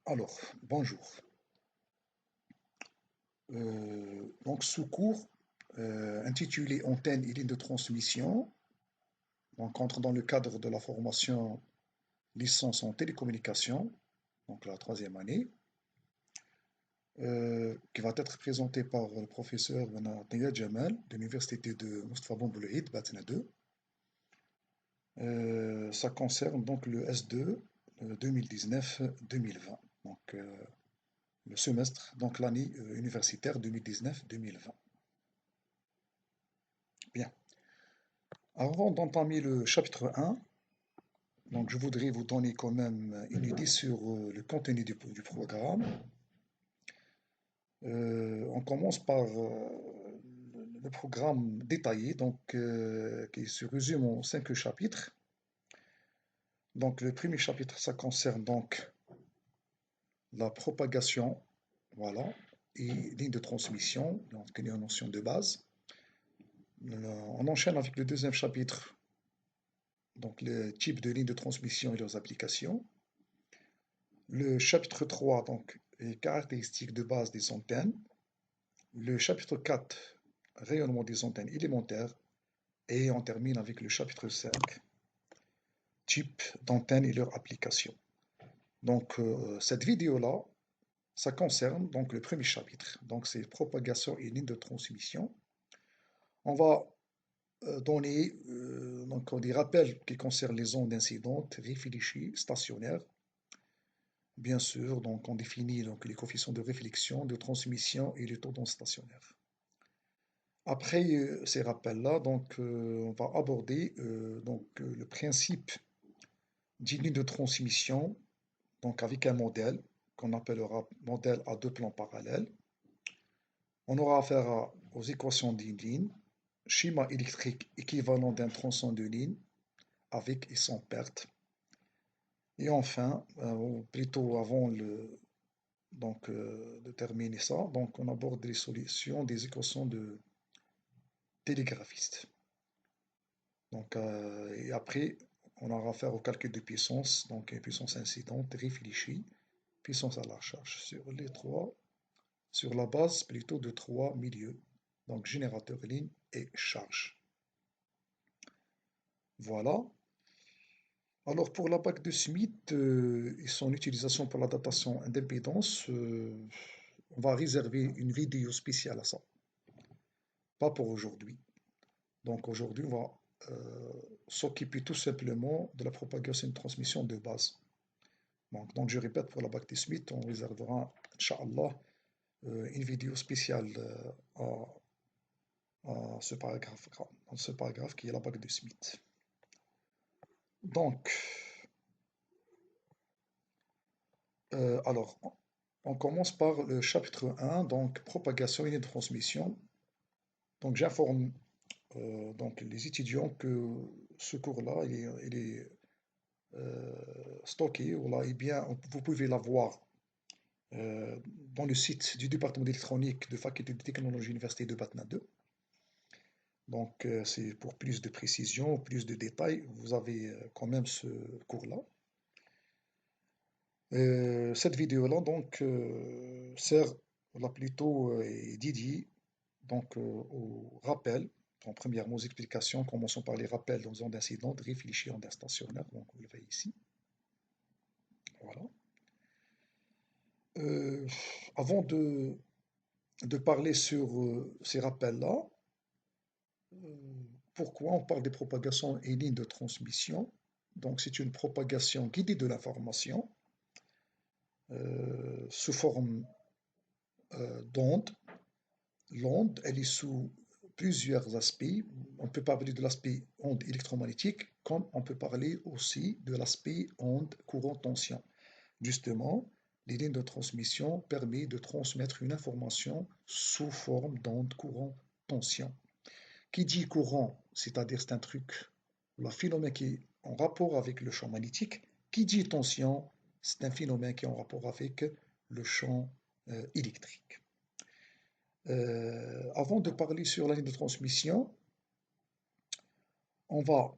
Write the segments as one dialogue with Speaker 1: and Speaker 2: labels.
Speaker 1: Alors, bonjour. Donc, ce cours intitulé Antenne et ligne de transmission, donc entre dans le cadre de la formation licence en télécommunication, donc la troisième année, qui va être présenté par le professeur Benatilla Jamal de l'université de Mustafa Ben Boulahid, Batna 2. Ça concerne donc le S2 2019-2020, donc le semestre, donc l'année universitaire 2019-2020. Bien. Avant d'entamer le chapitre 1, donc je voudrais vous donner quand même une idée sur le contenu du programme. On commence par le programme détaillé, donc, qui se résume en 5 chapitres. Donc le premier chapitre, ça concerne donc la propagation, voilà, et ligne de transmission, donc une notion de base. On enchaîne avec le deuxième chapitre, donc le type de ligne de transmission et leurs applications. Le chapitre 3, donc, les caractéristiques de base des antennes. Le chapitre 4, rayonnement des antennes élémentaires. Et on termine avec le chapitre 5, type d'antenne et leur application. Donc, cette vidéo-là, ça concerne donc le premier chapitre. Donc, c'est propagation et ligne de transmission. On va donner donc, des rappels qui concernent les ondes incidantes, réfléchies, stationnaires. Bien sûr, donc on définit donc les coefficients de réflexion, de transmission et les tendances stationnaires. Après ces rappels-là, donc on va aborder le principe d'une ligne de transmission, donc avec un modèle qu'on appellera modèle à deux plans parallèles. On aura affaire aux équations d'une ligne, schéma électrique équivalent d'un tronçon de ligne avec et sans perte. Et enfin, ou plutôt avant de terminer ça, donc on aborde les solutions des équations de télégraphiste. Donc, et après, on aura affaire au calcul de puissance, donc puissance incidente, réfléchie, puissance à la charge sur les trois, sur la base plutôt de trois milieux, donc générateur, ligne et charge. Voilà. Alors pour la bague de Smith et son utilisation pour la datation d'impédance, on va réserver une vidéo spéciale à ça, pas pour aujourd'hui. Donc aujourd'hui, on va s'occuper tout simplement de la propagation et de transmission de base. Donc je répète, pour la bague de Smith, on réservera, Inch'Allah, une vidéo spéciale à ce paragraphe, dans ce paragraphe qui est la bague de Smith. Donc, alors, on commence par le chapitre 1, donc propagation et transmission. Donc j'informe donc les étudiants que ce cours-là, il est stocké, voilà, et bien, vous pouvez l'avoir dans le site du département d'électronique de Faculté de technologie Université de Batna 2. Donc, c'est pour plus de précision, plus de détails, vous avez quand même ce cours-là. Cette vidéo-là, donc, sert là plutôt est dédiée donc, au rappel. En premièrement, aux explications, commençons par les rappels dans ondes incidentes, réfléchis en stationnaire, donc vous le voyez ici. Voilà. Euh, Avant de parler sur ces rappels-là, pourquoi on parle des propagations et lignes de transmission? Donc, c'est une propagation guidée de l'information sous forme d'onde. L'onde, elle est sous plusieurs aspects. On peut parler de l'aspect onde électromagnétique, comme on peut parler aussi de l'aspect onde courant-tension. Justement, les lignes de transmission permettent de transmettre une information sous forme d'onde courant-tension. Qui dit courant, c'est-à-dire c'est un truc, le phénomène qui est en rapport avec le champ magnétique. Qui dit tension, c'est un phénomène qui est en rapport avec le champ électrique. Avant de parler sur la ligne de transmission, on va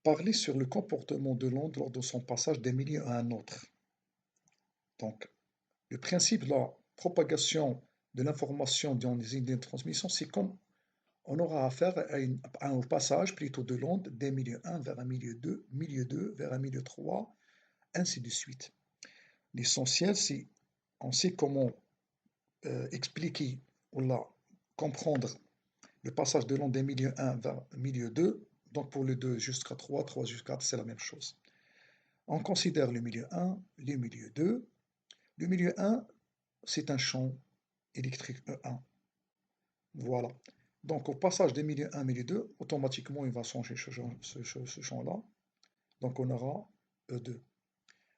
Speaker 1: parler sur le comportement de l'onde lors de son passage d'un milieu à un autre. Donc, le principe de la propagation de l'information dans les lignes de transmission, c'est comme on aura affaire à un passage plutôt de l'onde d'un milieu 1 vers un milieu 2 vers un milieu 3, ainsi de suite. L'essentiel, c'est on sait comment expliquer ou là, comprendre le passage de l'onde d'un milieu 1 vers milieu 2. Donc pour le 2 jusqu'à 3, 3 jusqu'à 4, c'est la même chose. On considère le milieu 1, le milieu 2. Le milieu 1, c'est un champ électrique E1. Voilà. Donc au passage des milieux 1, milieu 2, automatiquement il va changer ce champ-là. Donc on aura E2.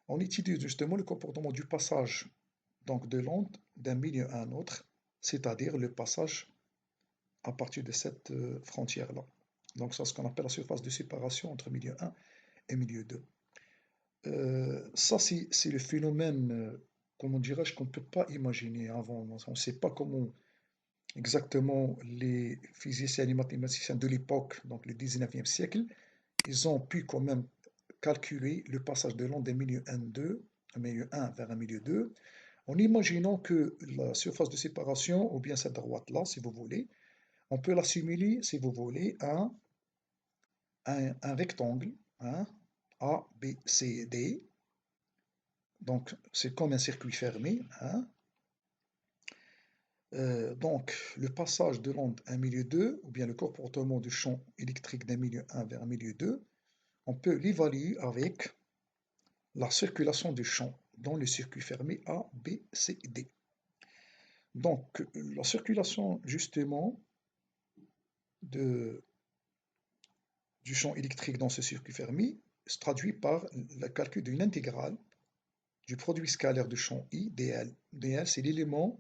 Speaker 1: On étudie justement le comportement du passage donc de l'onde d'un milieu à un autre, c'est-à-dire le passage à partir de cette frontière-là. Donc c'est ce qu'on appelle la surface de séparation entre milieu 1 et milieu 2. Ça, c'est le phénomène, comment dirais-je, qu'on ne peut pas imaginer avant. On ne sait pas comment exactement les physiciens et les mathématiciens de l'époque, donc le 19e siècle, ils ont pu quand même calculer le passage de l'onde d'un milieu 1-2, un milieu 1 vers un milieu 2, en imaginant que la surface de séparation, ou bien cette droite-là, si vous voulez, on peut l'assimiler, si vous voulez, à un rectangle, hein, A, B, C, D. Donc, c'est comme un circuit fermé, hein. Donc, le passage de l'onde à un milieu 2, ou bien le comportement du champ électrique d'un milieu 1 vers un milieu 2, on peut l'évaluer avec la circulation du champ dans le circuit fermé A, B, C, D. Donc, la circulation, justement, de, du champ électrique dans ce circuit fermé se traduit par le calcul d'une intégrale du produit scalaire de champ I, dl. dl, c'est l'élément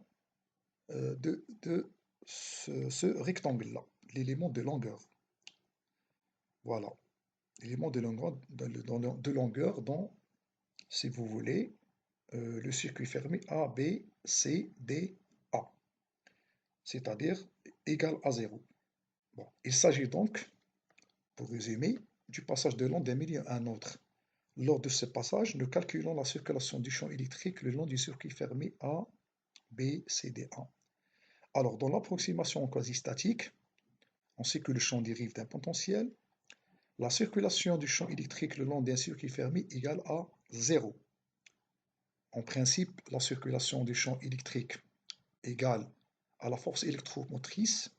Speaker 1: de ce rectangle-là, l'élément de longueur. Voilà, l'élément de longueur dans, si vous voulez, le circuit fermé A, B, C, D, A, c'est-à-dire égal à 0. Bon, il s'agit donc, pour résumer, du passage de l'onde d'un milieu à un autre. Lors de ce passage, nous calculons la circulation du champ électrique le long du circuit fermé A, B, C, D, A. Alors, dans l'approximation quasi-statique, on sait que le champ dérive d'un potentiel. La circulation du champ électrique le long d'un circuit fermé égale à 0. En principe, la circulation du champ électrique égale à la force électromotrice.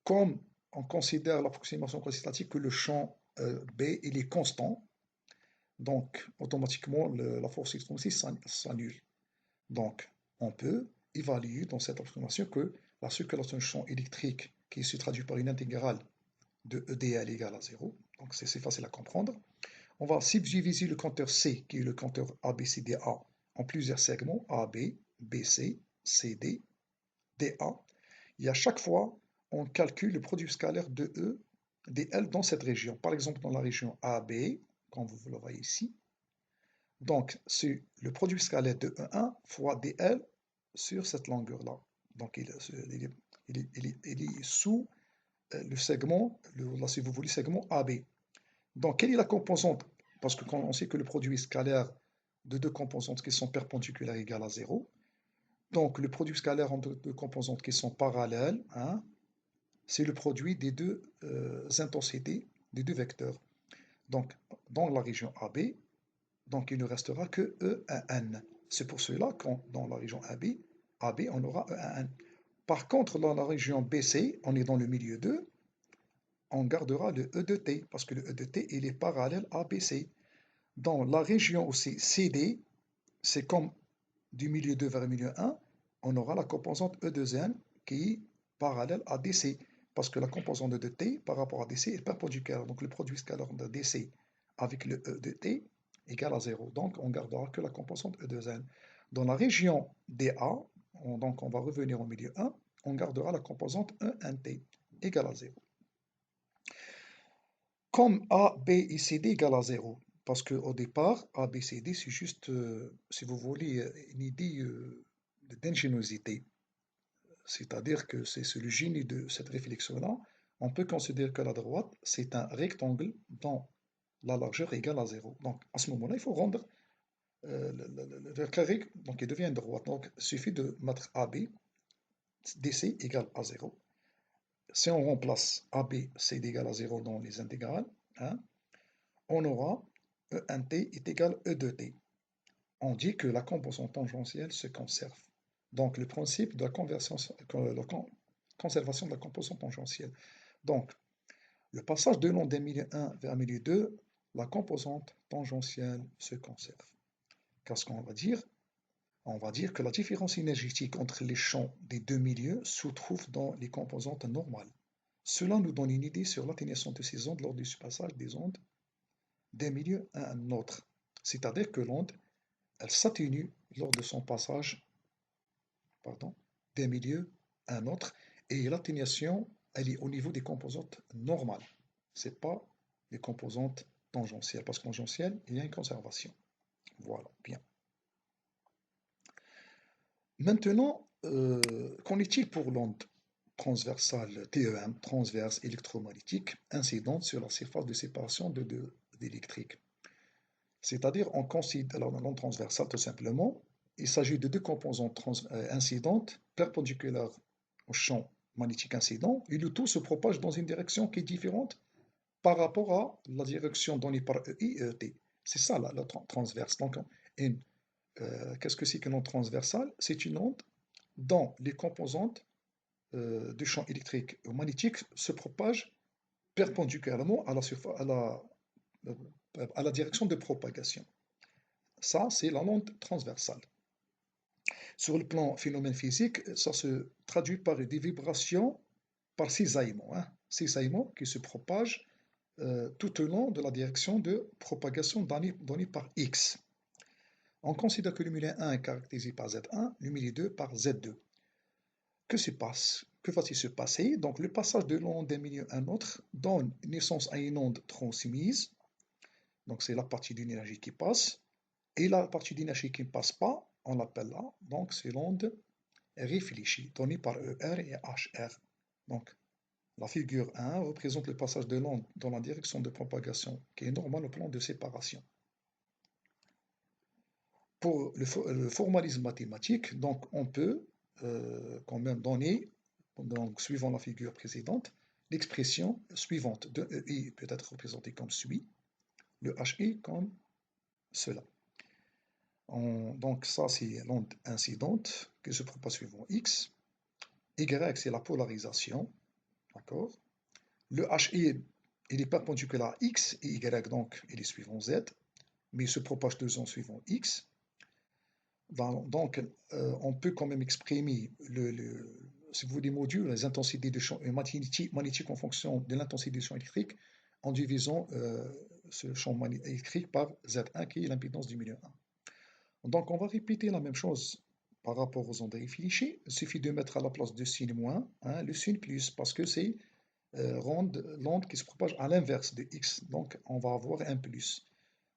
Speaker 1: Comme on considère l'approximation quasi-statique que le champ B il est constant, donc automatiquement la force électromotrice s'annule. Donc, on peut évaluer dans cette approximation que la circulation du champ électrique, qui se traduit par une intégrale de EDL égale à 0, donc c'est facile à comprendre. On va subdiviser le compteur C, qui est le compteur ABCDA, en plusieurs segments, AB, BC, CD, DA. Et à chaque fois, on calcule le produit scalaire de E, dl dans cette région. Par exemple, dans la région AB, comme vous le voyez ici, donc, c'est le produit scalaire de E1 fois dl sur cette longueur-là. Donc, il est sous le segment, là, si vous voulez, segment AB. Donc, quelle est la composante? Parce que quand on sait que le produit scalaire de deux composantes qui sont perpendiculaires égale à 0, donc le produit scalaire entre deux composantes qui sont parallèles, hein, c'est le produit des deux intensités, des deux vecteurs. Donc, dans la région AB, donc il ne restera que E1N. C'est pour cela que dans la région AB, on aura E1N. Par contre, dans la région BC, on est dans le milieu 2, on gardera le E de T, parce que le E de T, il est parallèle à BC. Dans la région où c'est CD, c'est comme du milieu 2 vers le milieu 1, on aura la composante E2N qui est parallèle à DC, parce que la composante de T par rapport à DC est perpendiculaire. Donc le produit scalaire de DC avec le E de T égale à 0. Donc on gardera que la composante E2N. Dans la région DA, donc on va revenir au milieu 1, on gardera la composante E1T égale à 0. Comme A, B et C, D égale à 0, parce qu'au départ, A, B, C, D, c'est juste, si vous voulez, une idée d'ingéniosité. C'est-à-dire que c'est le génie de cette réflexion-là. On peut considérer que la droite, c'est un rectangle dont la largeur égale à 0. Donc, à ce moment-là, il faut rendre le carré, donc il devient une droite. Donc il suffit de mettre AB, DC égale à 0. Si on remplace AB, c'est égal à 0 dans les intégrales, hein, on aura E 1t est égal à E 2t. On dit que la composante tangentielle se conserve. Donc le principe de la conservation de la composante tangentielle. Donc le passage de long d'un milieu 1 vers un milieu 2, la composante tangentielle se conserve. Qu'est-ce qu'on va dire? On va dire que la différence énergétique entre les champs des deux milieux se trouve dans les composantes normales. Cela nous donne une idée sur l'atténuation de ces ondes lors du passage des ondes d'un milieu à un autre. C'est-à-dire que l'onde, elle s'atténue lors de son passage, pardon, d'un milieu à un autre, et l'atténuation, elle est au niveau des composantes normales. Ce n'est pas les composantes tangentielles, parce que tangentielle, il y a une conservation. Voilà, bien. Maintenant, qu'en est-il pour l'onde transversale TEM, transverse électromagnétique, incidente sur la surface de séparation de deux électriques? C'est-à-dire, on considère l'onde transversale tout simplement, il s'agit de deux composantes incidentes perpendiculaires au champ magnétique incident, et le tout se propage dans une direction qui est différente par rapport à la direction donnée par EI et ET. C'est ça la transverse. Donc, qu'est-ce que c'est qu'une onde transversale? C'est une onde dont les composantes du champ électrique ou magnétique se propagent perpendiculairement à la direction de propagation. Ça, c'est la onde transversale. Sur le plan phénomène physique, ça se traduit par des vibrations, par cisaillement. Cisaillement qui se propagent tout au long de la direction de propagation donnée par X. On considère que le milieu 1 est caractérisé par Z1, le milieu 2 par Z2. Que va-t-il se passer? Donc, le passage de l'onde d'un milieu à un autre donne naissance à une onde transmise. Donc, c'est la partie d'énergie qui passe. Et la partie d'énergie qui ne passe pas, on l'appelle là. Donc, c'est l'onde réfléchie, donnée par ER et HR. Donc, la figure 1 représente le passage de l'onde dans la direction de propagation, qui est normale au plan de séparation. Pour le formalisme mathématique, donc on peut quand même donner, donc, suivant la figure précédente, l'expression suivante de EI peut être représentée comme suit, le HI comme cela. Donc ça c'est l'onde incidente qui se propage suivant X. Y c'est la polarisation, d'accord? Le HI il est perpendiculaire à X et Y donc il est suivant Z, mais il se propage deux ans suivant X. Donc, on peut quand même exprimer, si vous voulez, modules, les intensités de champ magnétique en fonction de l'intensité du champ électrique en divisant ce champ électrique par Z1 qui est l'impédance du milieu 1. Donc, on va répéter la même chose par rapport aux ondes réfléchies. Il suffit de mettre à la place de signe moins le signe plus parce que c'est l'onde qui se propage à l'inverse de X. Donc, on va avoir un plus.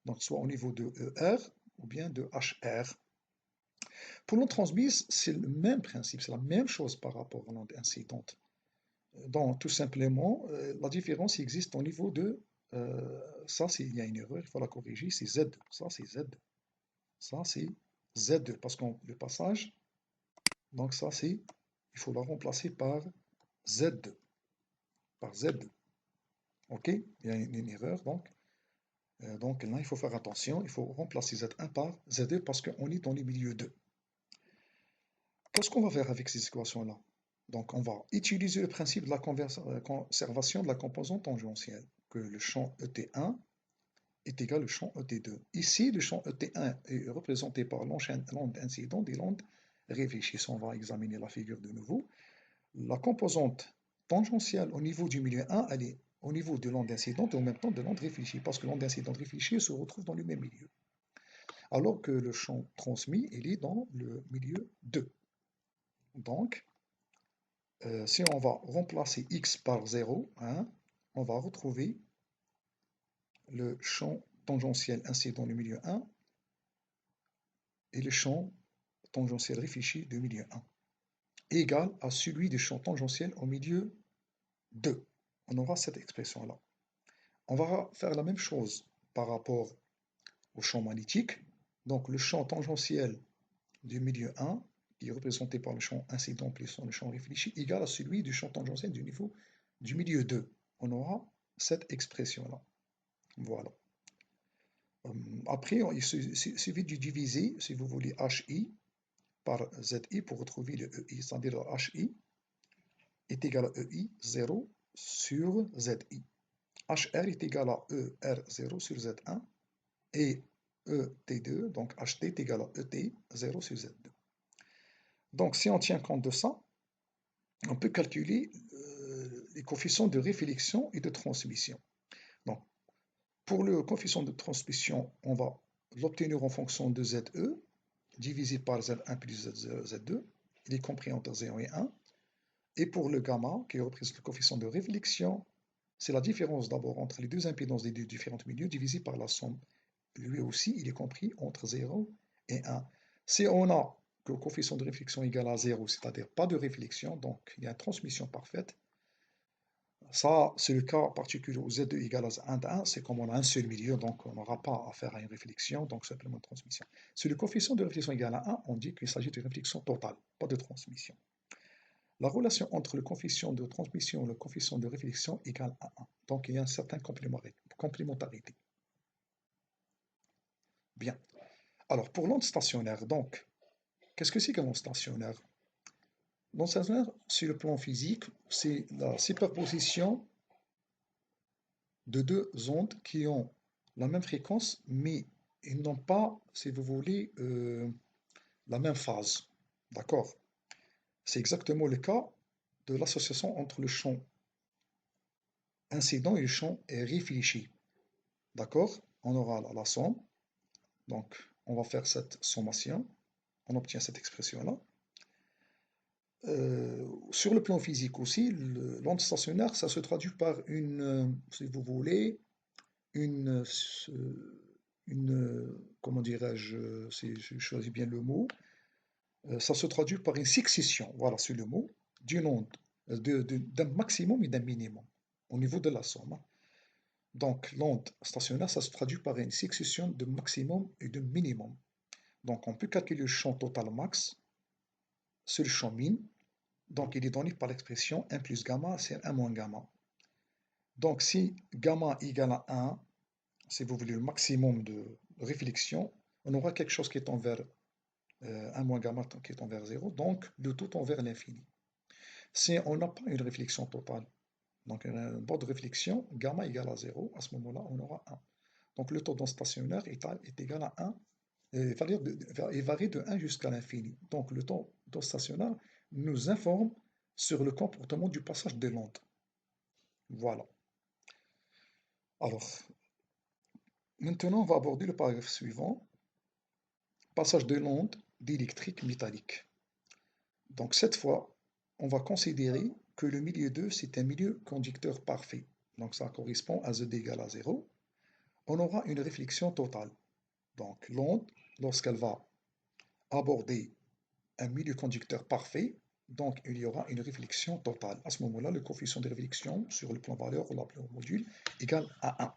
Speaker 1: Donc, soit au niveau de ER ou bien de HR. Pour l'onde transmise, c'est le même principe, c'est la même chose par rapport à l'onde incidente. Donc, tout simplement, la différence existe au niveau de... ça, il y a une erreur, il faut la corriger, c'est Z. Ça, c'est Z. Ça, c'est Z2, parce que le passage, donc ça, il faut la remplacer par Z2. Par Z2. OK? Il y a une erreur, donc. Donc là, il faut faire attention, il faut remplacer Z1 par Z2 parce qu'on est dans les milieux 2. Qu'est-ce qu'on va faire avec ces équations-là? Donc, on va utiliser le principe de la conservation de la composante tangentielle, que le champ ET1 est égal au champ ET2. Ici, le champ ET1 est représenté par l'onde incidente et l'onde réfléchie. On va examiner la figure de nouveau. La composante tangentielle au niveau du milieu 1, elle est au niveau de l'onde incidente et en même temps de l'onde réfléchie, parce que l'onde incidente réfléchie se retrouve dans le même milieu. Alors que le champ transmis, il est dans le milieu 2. Donc, si on va remplacer x par 0, on va retrouver le champ tangentiel incident du milieu 1 et le champ tangentiel réfléchi du milieu 1, égal à celui du champ tangentiel au milieu 2. On aura cette expression-là. On va faire la même chose par rapport au champ magnétique. Donc le champ tangentiel du milieu 1, qui est représenté par le champ incident plus le champ réfléchi, égal à celui du champ tangentiel du niveau du milieu 2. On aura cette expression-là. Voilà. Après, il suffit de diviser, si vous voulez, HI par ZI pour retrouver le EI, c'est-à-dire HI est égal à EI 0 sur ZI. HR est égal à ER0 sur Z1 et ET2, donc HT est égal à ET0 sur Z2. Donc si on tient compte de ça, on peut calculer les coefficients de réflexion et de transmission. Donc pour le coefficient de transmission, on va l'obtenir en fonction de ZE divisé par Z1 plus Z2, il est compris entre 0 et 1. Et pour le gamma, qui représente le coefficient de réflexion, c'est la différence d'abord entre les deux impédances des deux différents milieux divisé par la somme. Lui aussi, il est compris entre 0 et 1. Si on a que le coefficient de réflexion égal à 0, c'est-à-dire pas de réflexion, donc il y a une transmission parfaite, ça, c'est le cas particulier où Z2 égale à 1, c'est comme on a un seul milieu, donc on n'aura pas à faire à une réflexion, donc simplement une transmission. Si le coefficient de réflexion égal à 1, on dit qu'il s'agit d'une réflexion totale, pas de transmission. La relation entre le coefficient de transmission et le coefficient de réflexion égale à 1. Donc il y a une certaine complémentarité. Bien. Alors pour l'onde stationnaire, donc, qu'est-ce que c'est qu'une onde stationnaire? L'onde stationnaire, sur le plan physique, c'est la superposition de deux ondes qui ont la même fréquence, mais ils n'ont pas, si vous voulez, la même phase. D'accord? C'est exactement le cas de l'association entre le champ incident et le champ réfléchi. D'accord? On aura la somme. Donc, on va faire cette sommation. On obtient cette expression-là. Sur le plan physique aussi, l'onde stationnaire, ça se traduit par une, si vous voulez, une, comment dirais-je, si je choisis bien le mot, ça se traduit par une succession, voilà, c'est le mot, d'une onde, d'un maximum et d'un minimum au niveau de la somme. Donc, l'onde stationnaire, ça se traduit par une succession de maximum et de minimum. Donc, on peut calculer le champ total max sur le champ min. Donc, il est donné par l'expression 1 plus gamma, c'est 1 moins gamma. Donc, si gamma égale à 1, si vous voulez le maximum de réflexion, on aura quelque chose qui est envers 1 moins gamma qui est envers 0, donc le tout envers l'infini. Si on n'a pas une réflexion totale, donc un bord de réflexion, gamma égale à 0, à ce moment-là, on aura 1. Donc le taux d'onde stationnaire est égal à 1, et varie de 1 jusqu'à l'infini. Donc le taux d'onde stationnaire nous informe sur le comportement du passage de l'onde. Voilà. Alors, maintenant, on va aborder le paragraphe suivant. Passage de l'onde d'électrique métallique. Donc cette fois, on va considérer que le milieu 2, c'est un milieu conducteur parfait. Donc ça correspond à Z égale à 0. On aura une réflexion totale. Donc l'onde, lorsqu'elle va aborder un milieu conducteur parfait, donc il y aura une réflexion totale. À ce moment-là, le coefficient de réflexion sur le plan valeur ou le plan module égale à 1.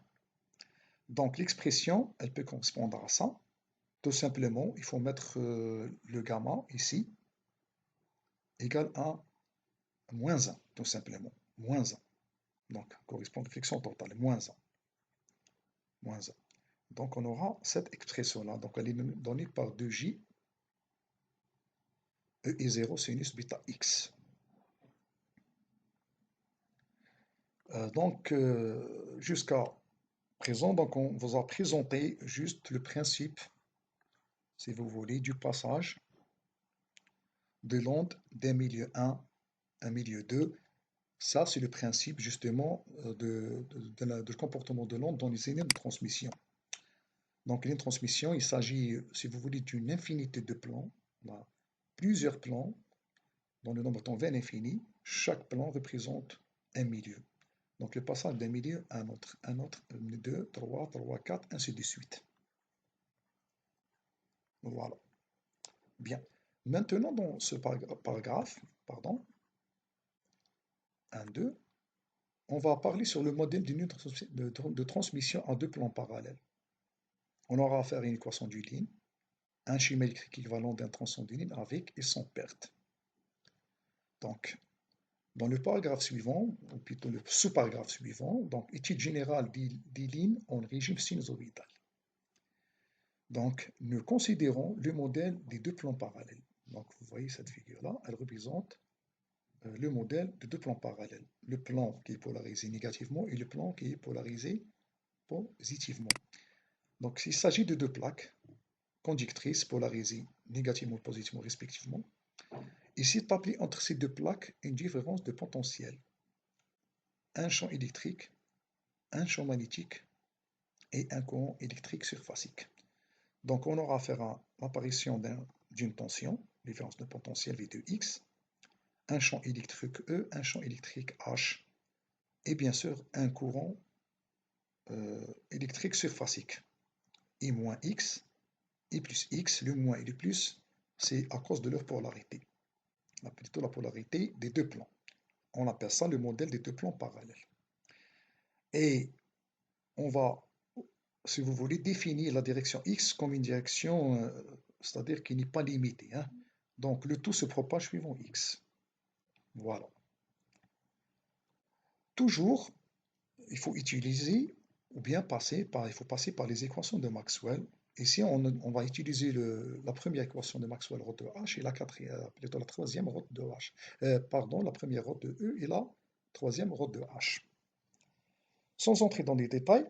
Speaker 1: Donc l'expression, elle peut correspondre à ça. Tout simplement, il faut mettre le gamma ici, égal à moins 1, tout simplement. Moins 1. Donc, correspond à réflexion totale, moins 1. Moins 1. Donc, on aura cette expression-là. Donc, elle est donnée par 2j. E est 0 sinus bêta x. Jusqu'à présent, donc, on vous a présenté juste le principe, si vous voulez, du passage de l'onde d'un milieu 1 à un milieu 2. Ça, c'est le principe justement du comportement de l'onde dans les lignes de transmission. Donc, une transmission, il s'agit, si vous voulez, d'une infinité de plans. On a plusieurs plans dont le nombre tend vers l'infini. Chaque plan représente un milieu. Donc, le passage d'un milieu à un autre, 2, 3, 3, 4, ainsi de suite. Voilà. Bien. Maintenant, dans ce paragraphe, pardon, 1, 2, on va parler sur le modèle d'une de transmission à deux plans parallèles. On aura affaire à une équation du Line. un schéma électrique équivalent d'un tronçon de ligne avec et sans perte. Donc, dans le paragraphe suivant, ou plutôt le sous-paragraphe suivant, donc étude générale des lignes en régime sinusoïdal. Donc, nous considérons le modèle des deux plans parallèles. Donc, vous voyez cette figure-là, elle représente le modèle de deux plans parallèles. Le plan qui est polarisé négativement et le plan qui est polarisé positivement. Donc, il s'agit de deux plaques conductrices polarisées négativement et positivement respectivement. Ici, établit entre ces deux plaques une différence de potentiel. Un champ électrique, un champ magnétique et un courant électrique surfacique. Donc, on aura affaire à l'apparition d'une tension, différence de potentiel V de X, un champ électrique E, un champ électrique H, et bien sûr un courant électrique surfacique. I moins X, I plus X, le moins et le plus, c'est à cause de leur polarité. Plutôt la polarité des deux plans. On appelle ça le modèle des deux plans parallèles. Et on va, si vous voulez, définir la direction X comme une direction, c'est-à-dire qui n'est pas limitée, hein. Donc le tout se propage suivant X. Voilà. Toujours, il faut utiliser ou bien il faut passer par les équations de Maxwell. Ici, on va utiliser la première équation de Maxwell, rho de H, et plutôt la troisième, rho de H. Pardon, la première, rho de E, et la troisième, rho de H. Sans entrer dans les détails,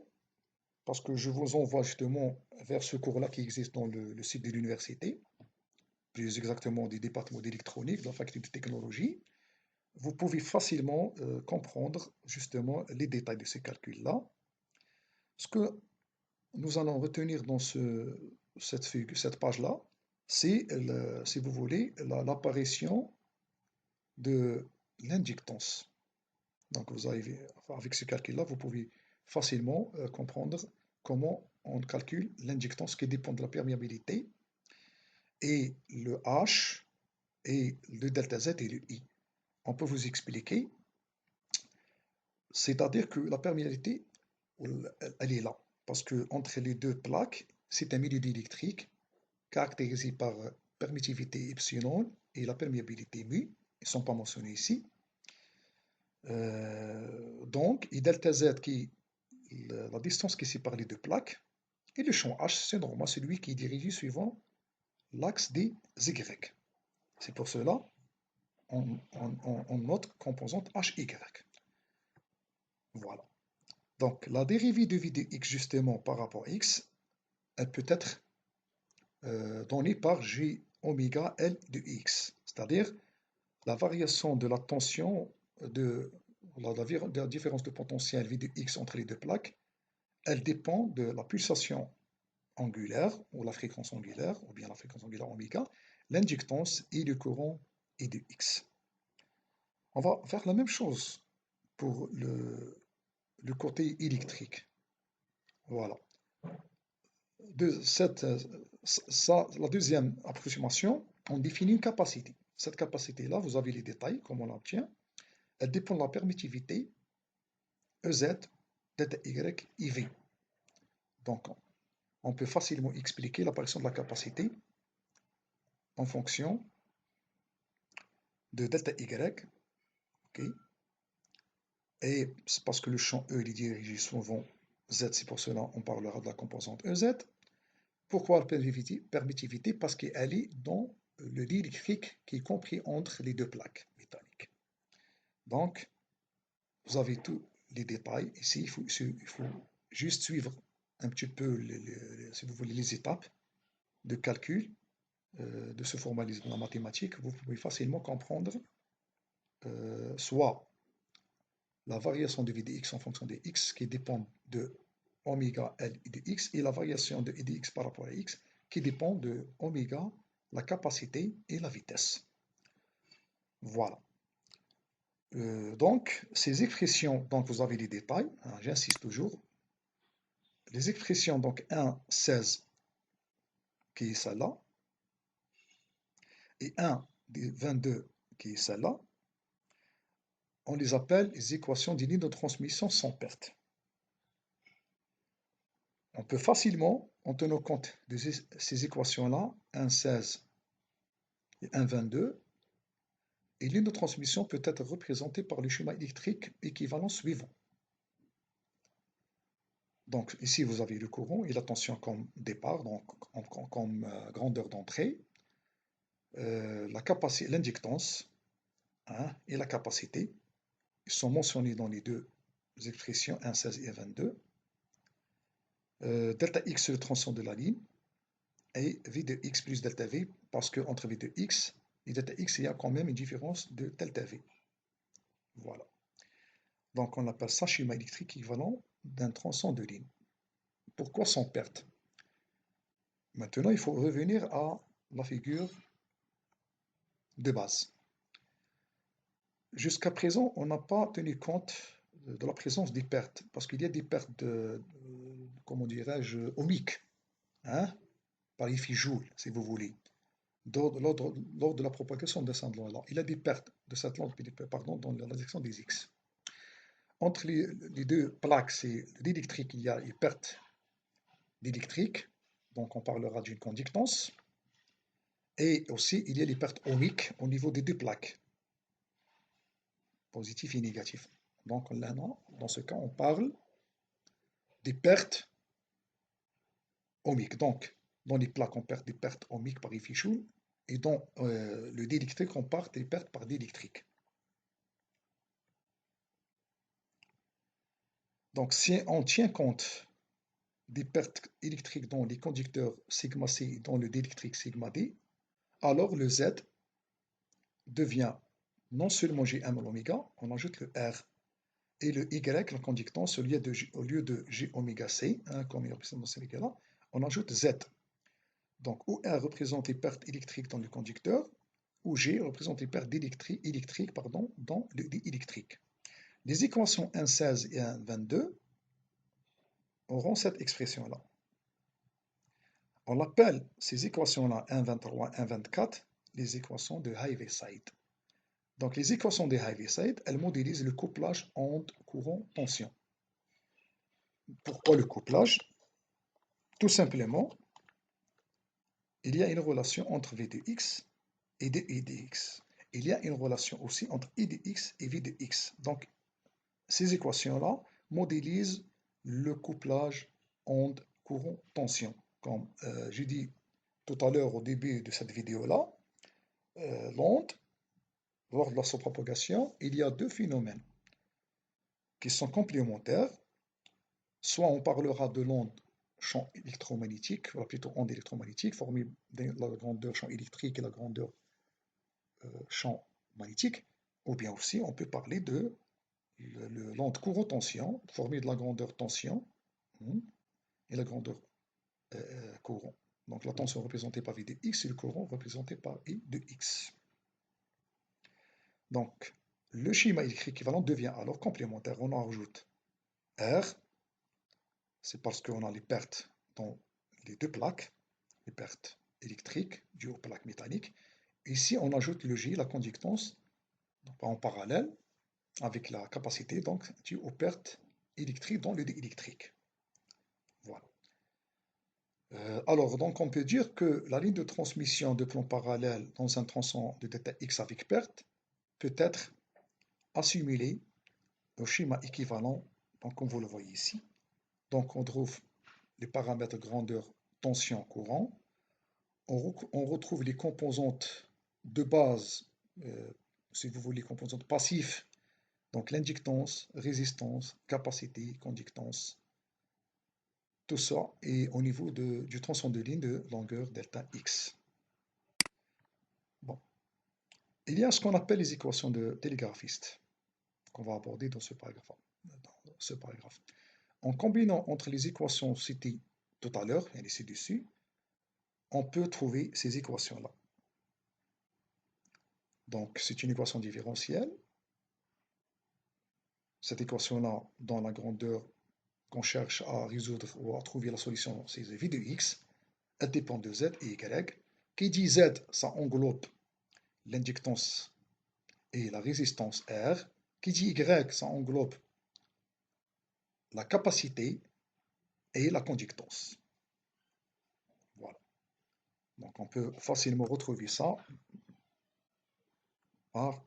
Speaker 1: parce que je vous envoie justement vers ce cours-là qui existe dans le site de l'université, plus exactement du département d'électronique, de la faculté de technologie, vous pouvez facilement comprendre justement les détails de ces calculs-là. Ce que nous allons retenir dans cette page-là, c'est, si vous voulez, l'apparition de l'inductance. Donc, avec ce calcul-là, vous pouvez facilement comprendre comment on calcule l'inductance qui dépend de la perméabilité et le H et le delta Z et le I. On peut vous expliquer, c'est-à-dire que la perméabilité, elle est là, parce que entre les deux plaques, c'est un milieu électrique caractérisé par permittivité epsilon et la perméabilité mu, ils ne sont pas mentionnés ici. Donc, et delta Z qui est la distance qui sépare les deux plaques, et le champ H, c'est normal, celui qui est dirigé suivant l'axe des Y. C'est pour cela on note composante HY. Voilà. Donc, la dérivée de v de x justement par rapport à x, elle peut être donnée par G oméga L de x, c'est-à-dire la variation de la tension de la différence de potentiel V de x entre les deux plaques, elle dépend de la pulsation angulaire, ou la fréquence angulaire, ou bien la fréquence angulaire oméga, l'inductance et le courant I de x. On va faire la même chose pour le côté électrique. Voilà. La deuxième approximation, on définit une capacité. Cette capacité-là, vous avez les détails, comment on l'obtient. Elle dépend de la permittivité EZ, delta Y, IV. Donc, on peut facilement expliquer l'apparition de la capacité en fonction de delta Y. Okay. Et c'est parce que le champ E est dirigé souvent Z, c'est pour cela qu'on parlera de la composante EZ. Pourquoi la permittivité? Parce qu'elle est dans le lit électrique qui est compris entre les deux plaques métalliques. Donc, vous avez tous les détails. Ici, il faut juste suivre un petit peu, si vous voulez, les étapes de calcul de ce formalisme en mathématiques. Vous pouvez facilement comprendre soit la variation de v de x en fonction de x qui dépend de oméga L de x et la variation de I de x par rapport à x qui dépend de oméga, la capacité et la vitesse. Voilà. Donc, ces expressions, donc vous avez les détails, hein, j'insiste toujours. Les expressions, donc 1, 16, qui est celle-là, et 1, 22, qui est celle-là, on les appelle les équations des lignes de transmission sans perte. On peut facilement en tenant compte de ces équations-là, 1,16 et 1,22, et l'une de transmission peut être représentée par le schéma électrique équivalent suivant. Donc ici, vous avez le courant et la tension comme départ, donc comme grandeur d'entrée, la capacité, l'inductance, hein, et la capacité. Ils sont mentionnés dans les deux expressions 1,16 et 1,22. Delta x, c'est le tronçon de la ligne, et v de x plus delta v, parce qu'entre v de x et delta x, il y a quand même une différence de delta v. Voilà. Donc on appelle ça schéma électrique équivalent d'un tronçon de ligne. Pourquoi sans perte? Maintenant, il faut revenir à la figure de base. Jusqu'à présent, on n'a pas tenu compte de la présence des pertes, parce qu'il y a des pertes comment dirais-je, ohmiques, hein, par effet Joule, si vous voulez, lors de la propagation de cette onde-là. Il y a des pertes de cette onde, pardon, dans la direction des X. Entre les deux plaques, c'est l'électrique, il y a une perte d'électrique, donc on parlera d'une conductance, et aussi il y a les pertes ohmiques au niveau des deux plaques, positif et négatif. Donc là, dans ce cas, on parle des pertes ohmiques. Donc, dans les plaques, on perd des pertes ohmiques par effet Joule, et dans le diélectrique, on perd des pertes par diélectrique. Donc, si on tient compte des pertes électriques dans les conducteurs sigma C et dans le diélectrique sigma D, alors le Z devient non seulement Gm oméga, on ajoute le R, et le Y, la conductance, au lieu de G oméga C, hein, comme il représente dans ce cas-là, on ajoute Z. Donc, où R représente les pertes électriques dans le conducteur, où G représente les pertes électriques dans le diélectrique. Les équations 1,16 et 1,22 auront cette expression-là. On appelle ces équations-là 1,23 et 1,24 les équations de Heaviside. Donc, les équations de Heaviside, elles modélisent le couplage onde-courant-tension. Pourquoi le couplage? Tout simplement, il y a une relation entre V de x et I de x. Il y a une relation aussi entre I de x et V de x. Donc, ces équations-là modélisent le couplage onde-courant-tension. Comme j'ai dit tout à l'heure au début de cette vidéo-là, l'onde, lors de sa propagation, il y a deux phénomènes qui sont complémentaires. Soit on parlera de l'onde champ électromagnétique, ou plutôt onde électromagnétique, formée de la grandeur champ électrique et la grandeur champ magnétique, ou bien aussi on peut parler de l'onde courant-tension, formée de la grandeur tension et la grandeur courant. Donc la tension représentée par V de x et le courant représenté par I de x. Donc le schéma électrique équivalent devient alors complémentaire. On en rajoute R, c'est parce qu'on a les pertes dans les deux plaques, les pertes électriques dues aux plaques métalliques. Ici, on ajoute le G, la conductance, en parallèle avec la capacité donc due aux pertes électriques dans le diélectrique. Voilà. Alors, donc on peut dire que la ligne de transmission de plan parallèle dans un tronçon de delta x avec perte peut être assimilée au schéma équivalent, donc comme vous le voyez ici. Donc on trouve les paramètres grandeur, tension, courant. On retrouve les composantes de base, si vous voulez, les composantes passives, donc l'inductance, résistance, capacité, conductance, tout ça est au niveau du tronçon de ligne de longueur delta x. Bon. Il y a ce qu'on appelle les équations de télégraphiste, qu'on va aborder dans ce paragraphe. En combinant entre les équations citées tout à l'heure, et ci-dessus, on peut trouver ces équations-là. Donc, c'est une équation différentielle. Cette équation-là, dans la grandeur qu'on cherche à résoudre ou à trouver la solution, c'est v de x. Elle dépend de z et y. Qui dit z, ça englobe l'inductance et la résistance R. Qui dit y, ça englobe la capacité et la conductance. Donc on peut facilement retrouver ça par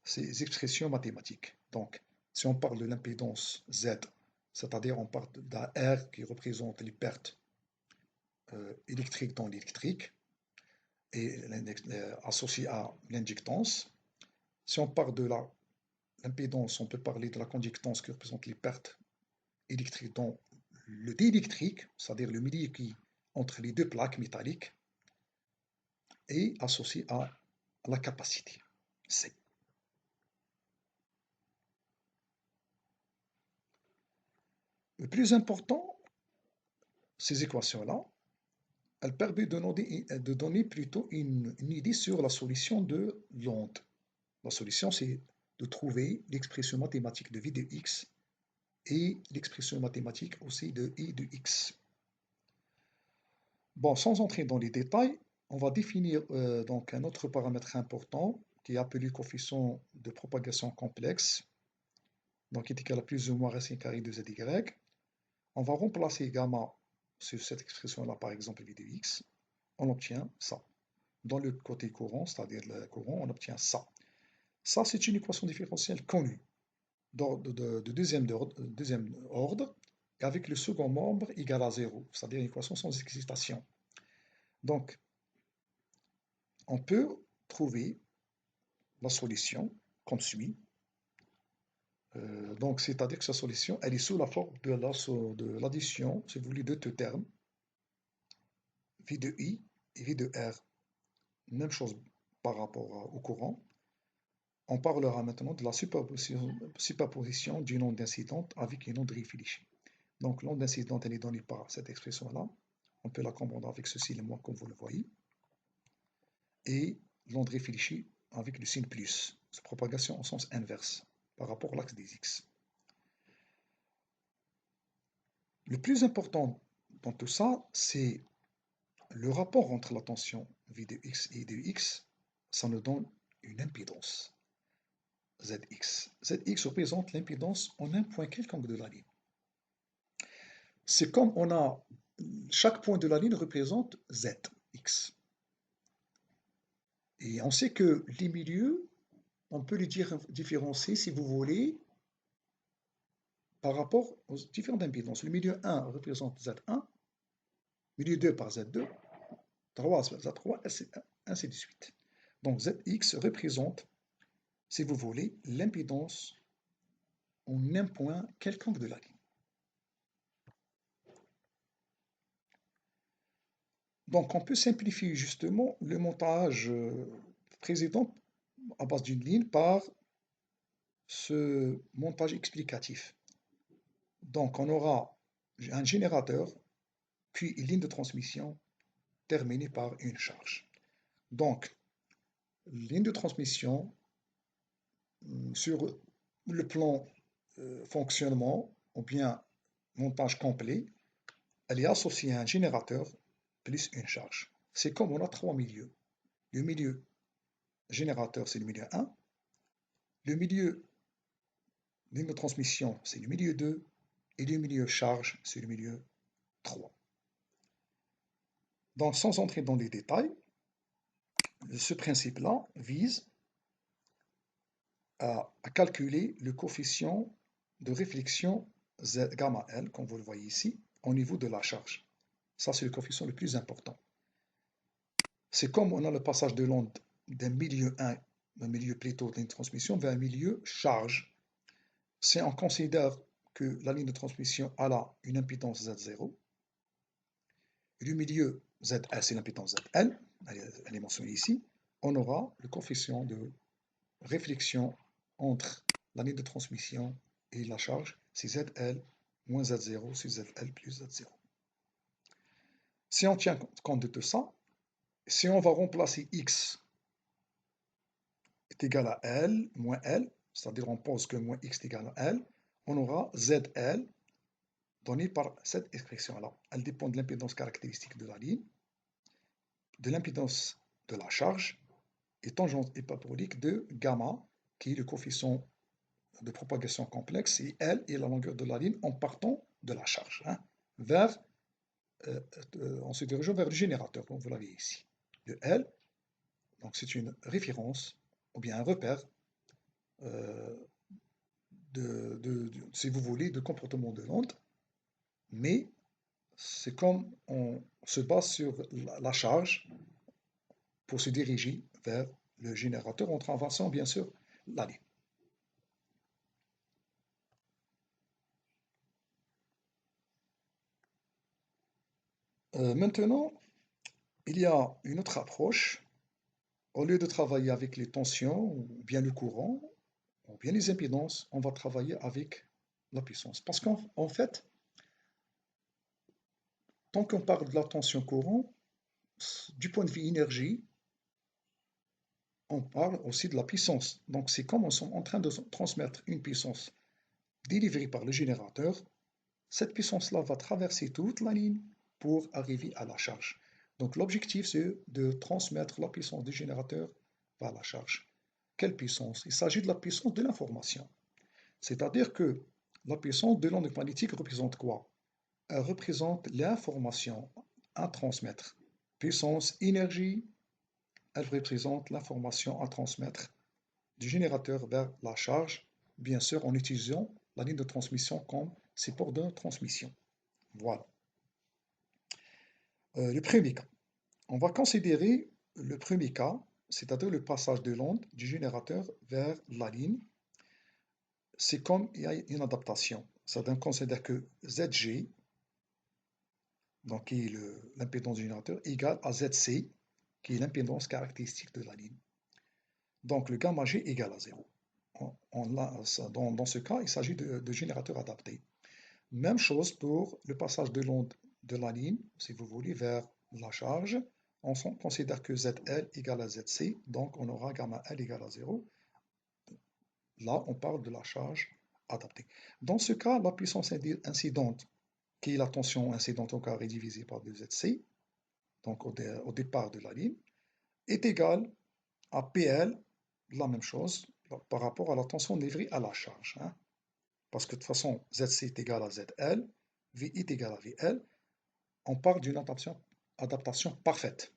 Speaker 1: ces expressions mathématiques. Donc si on parle de l'impédance Z, c'est-à-dire on parle d'un R qui représente les pertes électriques dans l'électrique et associé à l'inductance. Si on parle de l'impédance, on peut parler de la conductance qui représente les pertes électriques dans le diélectrique, c'est-à-dire le milieu qui entre les deux plaques métalliques, et associé à la capacité C. Le plus important, ces équations-là, elles permettent de donner plutôt une idée sur la solution de l'onde. La solution, c'est de trouver l'expression mathématique de V de x et l'expression mathématique aussi de I de x. Bon, sans entrer dans les détails, on va définir donc un autre paramètre important qui est appelé coefficient de propagation complexe, donc qui est égal à plus ou moins racine carrée de zy. On va remplacer gamma sur cette expression-là, par exemple V de x, on obtient ça. Dans le côté courant, c'est-à-dire le courant, on obtient ça. Ça, c'est une équation différentielle connue de deuxième ordre, et avec le second membre égal à 0, c'est-à-dire une équation sans excitation. Donc, on peut trouver la solution comme suit. Donc, c'est-à-dire que sa solution, elle est sous la forme de l'addition, si vous voulez, de deux termes, V de I et V de R. Même chose par rapport au courant. On parlera maintenant de la superposition d'une onde incidente avec une onde réfléchie. Donc, l'onde incidente, elle est donnée par cette expression-là. On peut la comprendre avec ceci, le moins comme vous le voyez. Et l'onde réfléchie avec le signe plus, propagation en sens inverse par rapport à l'axe des x. Le plus important dans tout ça, c'est le rapport entre la tension V de x et de x. Ça nous donne une impédance, Zx. Zx représente l'impédance en un point quelconque de la ligne. C'est comme on a, chaque point de la ligne représente Zx. Et on sait que les milieux, on peut les différencier, si vous voulez, par rapport aux différentes impédances. Le milieu 1 représente Z1, milieu 2 par Z2, 3 Z3, ainsi de suite. Donc Zx représente, si vous voulez, l'impédance en un point quelconque de la ligne. Donc on peut simplifier justement le montage précédent à base d'une ligne par ce montage explicatif. Donc on aura un générateur, puis une ligne de transmission terminée par une charge. Donc, ligne de transmission, sur le plan fonctionnement, ou bien montage complet, elle est associée à un générateur plus une charge. C'est comme on a trois milieux. Le milieu générateur, c'est le milieu 1. Le milieu ligne de transmission, c'est le milieu 2. Et le milieu charge, c'est le milieu 3. Donc, sans entrer dans les détails, ce principe-là vise à calculer le coefficient de réflexion Z gamma L, comme vous le voyez ici, au niveau de la charge. Ça, c'est le coefficient le plus important. C'est comme on a le passage de l'onde d'un milieu 1, d'un milieu plutôt d'une transmission, vers un milieu charge. Si on considère que la ligne de transmission a une impédance Z0, et le milieu ZL, c'est l'impédance ZL, elle est mentionnée ici, on aura le coefficient de réflexion entre la ligne de transmission et la charge, c'est ZL moins Z0, c'est ZL plus Z0. Si on tient compte de tout ça, si on va remplacer X est égal à L moins L, c'est-à-dire on pose que moins X est égal à L, on aura ZL donné par cette expression-là. Elle dépend de l'impédance caractéristique de la ligne, de l'impédance de la charge et tangente hyperbolique de gamma, qui est le coefficient de propagation complexe, et L est la longueur de la ligne en partant de la charge, en se dirigeant vers le générateur, comme vous l'avez ici. Le L, donc c'est une référence ou bien un repère, euh, si vous voulez, de comportement de l'onde, mais c'est comme on se base sur la charge pour se diriger vers le générateur en traversant bien sûr la ligne. Maintenant, il y a une autre approche. Au lieu de travailler avec les tensions ou bien le courant ou bien les impédances, on va travailler avec la puissance. Parce qu'en fait, tant qu'on parle de la tension courant, du point de vue énergie, on parle aussi de la puissance. Donc c'est comme on est en train de transmettre une puissance délivrée par le générateur. Cette puissance-là va traverser toute la ligne pour arriver à la charge. Donc l'objectif, c'est de transmettre la puissance du générateur vers la charge. Quelle puissance? Il s'agit de la puissance de l'information. C'est-à-dire que la puissance de l'onde magnétique représente quoi? Elle représente l'information à transmettre. Puissance, énergie, elle représente l'information à transmettre du générateur vers la charge, bien sûr en utilisant la ligne de transmission comme support de transmission. Voilà. Le premier cas. On va considérer le premier cas, c'est-à-dire le passage de l'onde du générateur vers la ligne. C'est comme il y a une adaptation. C'est-à-dire qu'on considère que Zg, donc qui est l'impédance du générateur, égale à Zc, qui est l'impédance caractéristique de la ligne. Donc le gamma G égale à 0. Dans ce cas, il s'agit de générateur adapté. Même chose pour le passage de l'onde de la ligne, si vous voulez, vers la charge. On considère que ZL égale à ZC, donc on aura gamma L égale à 0. Là, on parle de la charge adaptée. Dans ce cas, la puissance incidente, qui est la tension incidente au carré divisée par 2ZC, donc au départ de la ligne, est égale à PL, la même chose, par rapport à la tension livrée à la charge. Hein. Parce que de toute façon, ZC est égal à ZL, VI est égal à VL. On parle d'une adaptation parfaite.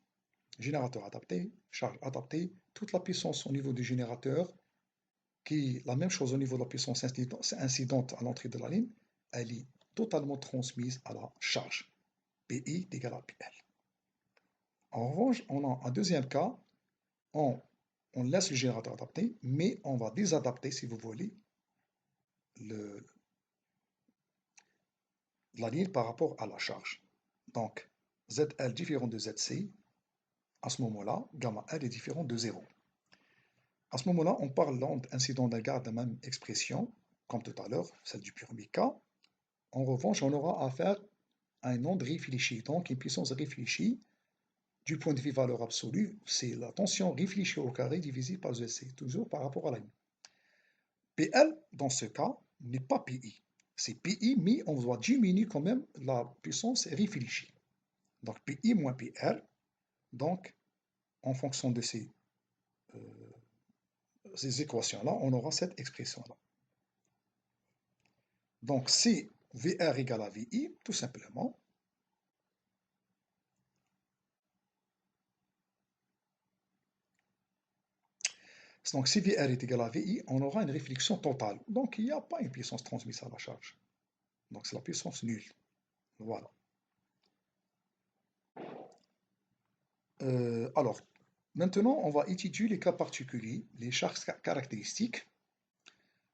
Speaker 1: Générateur adapté, charge adaptée, toute la puissance au niveau du générateur, qui est la même chose au niveau de la puissance incidente à l'entrée de la ligne, elle est totalement transmise à la charge. PI est égal à PL. En revanche, on a un deuxième cas, on, on laisse le générateur adapté, mais on va désadapter, si vous voulez, le, la ligne par rapport à la charge. Donc, ZL différent de ZC, à ce moment-là, gamma L est différent de 0. À ce moment-là, on parle l'onde incidente d'un garde de la même expression, comme tout à l'heure, celle du premier cas. En revanche, on aura affaire à une onde réfléchie, donc une puissance réfléchie. Du point de vue valeur absolue, c'est la tension réfléchie au carré divisée par ZC, toujours par rapport à la ligne. PL, dans ce cas, n'est pas PI. C'est PI, mais on doit diminuer quand même la puissance réfléchie. Donc PI moins PL, donc en fonction de ces équations-là, on aura cette expression-là. Donc si VR égale à VI, tout simplement, donc si VR est égal à VI, on aura une réflexion totale. Donc il n'y a pas une puissance transmise à la charge. Donc c'est la puissance nulle. Voilà. Alors, maintenant, on va étudier les cas particuliers, les charges caractéristiques.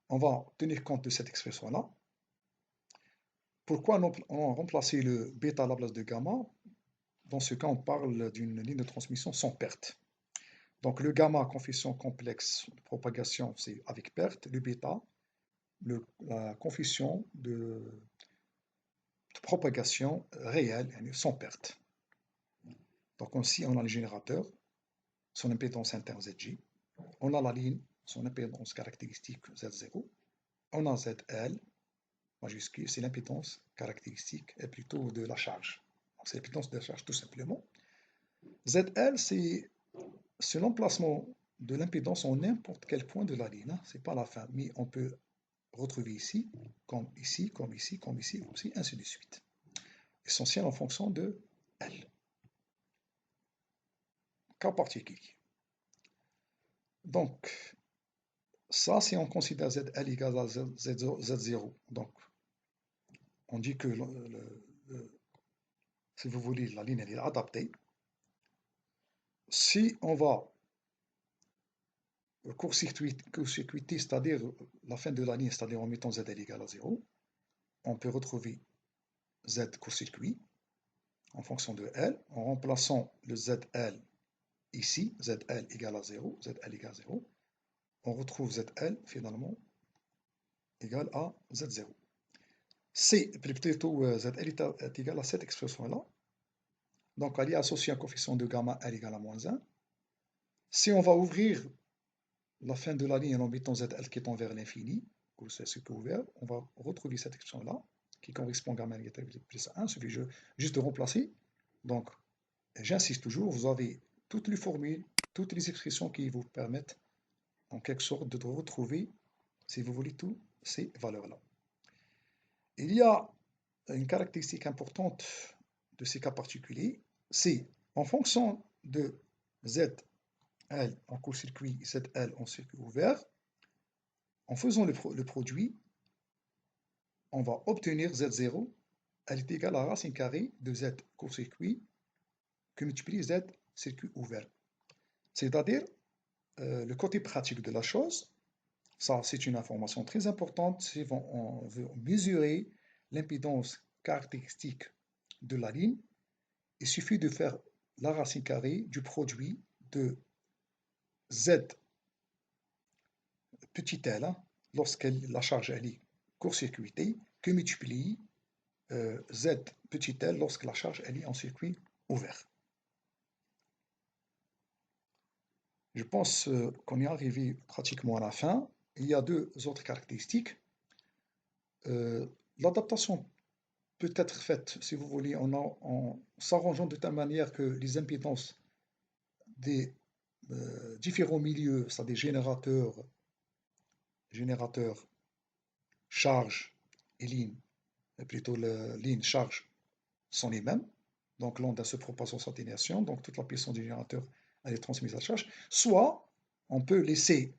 Speaker 1: On va tenir compte de cette expression-là. Pourquoi on a remplacé le bêta à la place de gamma? Dans ce cas, on parle d'une ligne de transmission sans perte. Donc le gamma, coefficient complexe de propagation, c'est avec perte. Le bêta, la coefficient de propagation réelle, sans perte. Donc ici, on a le générateur, son impédance interne Zg. On a la ligne, son impédance caractéristique Z0. On a ZL, majuscule, c'est l'impédance caractéristique, et plutôt de la charge. C'est l'impédance de la charge tout simplement. ZL, c'est l'emplacement de l'impédance en n'importe quel point de la ligne. Hein. Ce n'est pas la fin, mais on peut retrouver ici, comme ici, comme ici, comme ici, comme ici, ainsi de suite. Essentiel en fonction de L. cas particulier. Donc, ça, si on considère ZL égale à Z0, donc on dit que, si vous voulez, la ligne elle est adaptée. Si on va court-circuiter, c'est-à-dire la fin de la ligne, c'est-à-dire en mettant ZL égale à 0, on peut retrouver Z court-circuit en fonction de L, en remplaçant le ZL ici, ZL égale à 0, ZL égale à 0, on retrouve ZL finalement égale à Z0. Plutôt ZL est égal à cette expression-là. Donc, elle est associée à un coefficient de gamma L égale à moins 1. Si on va ouvrir la fin de la ligne en mettant ZL qui tend vers l'infini, ou c'est ce qui est ouvert, on va retrouver cette expression-là, qui correspond à gamma L égale à plus 1. Il suffit juste de remplacer. Donc, j'insiste toujours, vous avez toutes les formules, toutes les expressions qui vous permettent, en quelque sorte, de retrouver, si vous voulez, toutes ces valeurs-là. Il y a une caractéristique importante de ces cas particuliers, c'est en fonction de ZL en court-circuit et ZL en circuit ouvert, en faisant le produit, on va obtenir Z0, elle est égale à la racine carrée de Z court-circuit que multiplie Z circuit ouvert. C'est-à-dire, le côté pratique de la chose, ça c'est une information très importante si on veut mesurer l'impédance caractéristique de la ligne. Il suffit de faire la racine carrée du produit de Z petit l, hein, lorsque la charge elle est court-circuitée, que multiplie Z petit l lorsque la charge elle est en circuit ouvert. Je pense qu'on est arrivé pratiquement à la fin. Il y a deux autres caractéristiques. L'adaptation peut être faite, si vous voulez, en s'arrangeant de telle manière que les impédances des différents milieux, c'est-à-dire générateurs, charge et ligne, plutôt ligne, charge, sont les mêmes. Donc l'onde a se propage sans atténuation, donc toute la puissance du générateur elle est transmise à la charge. Soit on peut laisser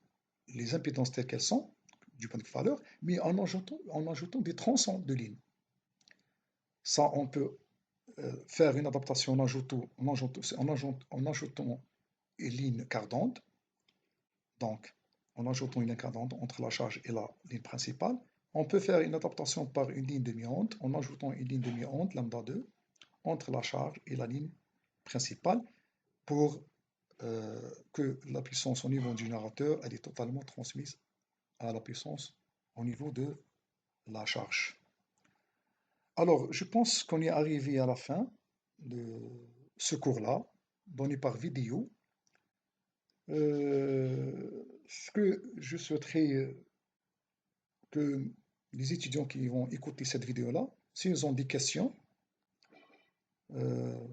Speaker 1: les impédances telles qu'elles sont, du point de vue valeur, mais en ajoutant des tronçons de ligne. Ça, on peut faire une adaptation en ajoutant une ligne cardante, donc en ajoutant une ligne cardante entre la charge et la ligne principale. On peut faire une adaptation par une ligne demi-onde en ajoutant une ligne demi-onde, lambda 2, entre la charge et la ligne principale pour que la puissance au niveau du générateur elle est totalement transmise à la puissance au niveau de la charge. Alors, je pense qu'on est arrivé à la fin de ce cours-là, donné par vidéo. Ce que je souhaiterais que les étudiants qui vont écouter cette vidéo-là, s'ils ont des questions, euh,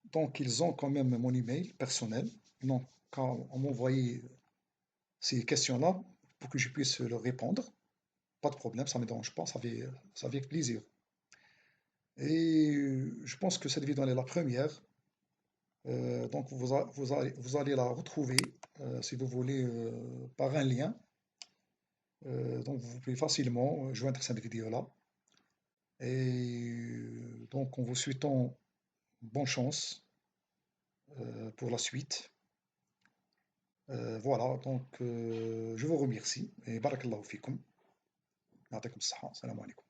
Speaker 1: donc ils ont quand même mon email personnel, donc quand on m'envoyer ces questions-là pour que je puisse leur répondre, pas de problème, ça ne me dérange pas, ça fait avec plaisir. Et je pense que cette vidéo elle est la première. Donc vous allez la retrouver, si vous voulez, par un lien. Donc vous pouvez facilement joindre cette vidéo-là. Et donc en vous souhaitant bonne chance pour la suite. Voilà, donc je vous remercie et barakallahu fikum. Ya'tikum as-saha. Salam alaikum.